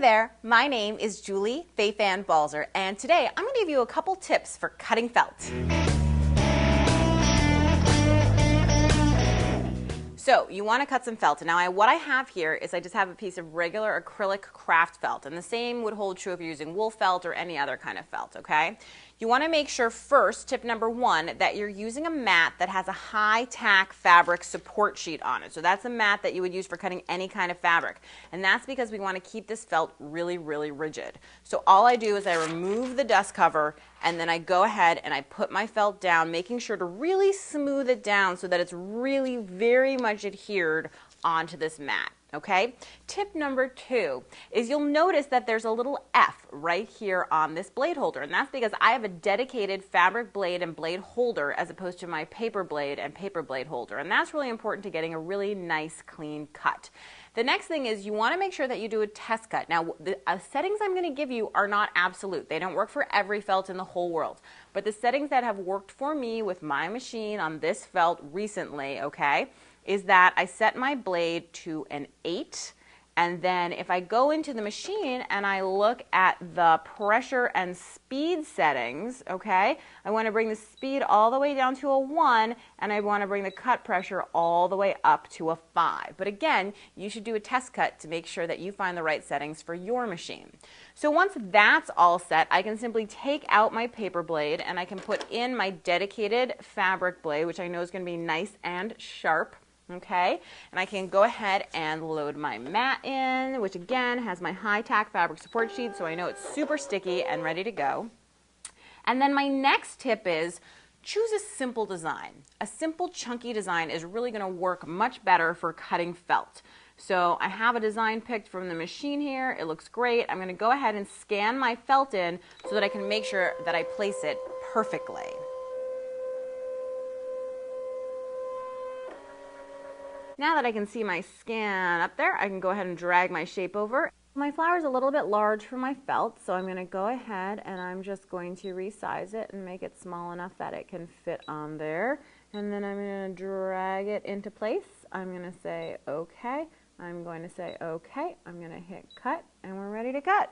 there, my name is Julie Fei-Fan Balzer, and today I'm going to give you a couple tips for cutting felt. So you want to cut some felt. Now what I have here is I just have a piece of regular acrylic craft felt, and the same would hold true if you're using wool felt or any other kind of felt, okay? You want to make sure first, tip number one, that you're using a mat that has a high tack fabric support sheet on it. So that's a mat that you would use for cutting any kind of fabric. And that's because we want to keep this felt really, really rigid. So all I do is I remove the dust cover and then I go ahead and I put my felt down, making sure to really smooth it down so that it's really very much adhered onto this mat. Okay? Tip number two is you'll notice that there's a little F right here on this blade holder, and that's because I have a dedicated fabric blade and blade holder as opposed to my paper blade and paper blade holder, and that's really important to getting a really nice clean cut. The next thing is you want to make sure that you do a test cut. Now the settings I'm going to give you are not absolute. They don't work for every felt in the whole world, but the settings that have worked for me with my machine on this felt recently, okay, is that I set my blade to an 8, and then if I go into the machine and I look at the pressure and speed settings, okay, I want to bring the speed all the way down to a 1, and I want to bring the cut pressure all the way up to a 5. But again, you should do a test cut to make sure that you find the right settings for your machine. So once that's all set, I can simply take out my paper blade and I can put in my dedicated fabric blade, which I know is going to be nice and sharp. Okay, and I can go ahead and load my mat in, which again has my high tack fabric support sheet, so I know it's super sticky and ready to go. And then my next tip is choose a simple design. A simple chunky design is really going to work much better for cutting felt. So I have a design picked from the machine here. It looks great. I'm going to go ahead and scan my felt in so that I can make sure that I place it perfectly. Now that I can see my scan up there, I can go ahead and drag my shape over. My flower is a little bit large for my felt, so I'm going to go ahead and I'm just going to resize it and make it small enough that it can fit on there. And then I'm going to drag it into place. I'm going to say okay. I'm going to say okay. I'm going to hit cut, and we're ready to cut.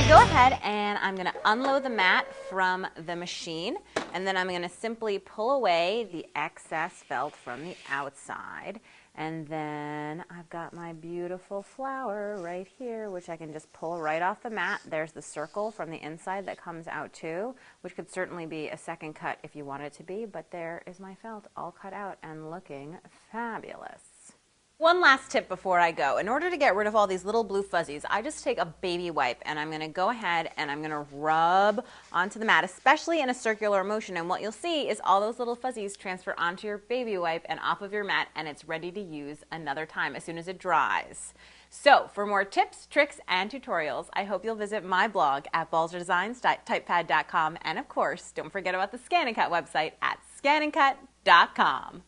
Go ahead and I'm going to unload the mat from the machine, and then I'm going to simply pull away the excess felt from the outside, and then I've got my beautiful flower right here, which I can just pull right off the mat. There's the circle from the inside that comes out too, which could certainly be a second cut if you want it to be, but there is my felt all cut out and looking fabulous. One last tip before I go. In order to get rid of all these little blue fuzzies, I just take a baby wipe and I'm going to go ahead and I'm going to rub onto the mat, especially in a circular motion. And what you'll see is all those little fuzzies transfer onto your baby wipe and off of your mat, and it's ready to use another time as soon as it dries. So for more tips, tricks, and tutorials, I hope you'll visit my blog at balzerdesigns.typepad.com, and of course, don't forget about the Scan and Cut website at scanandcut.com.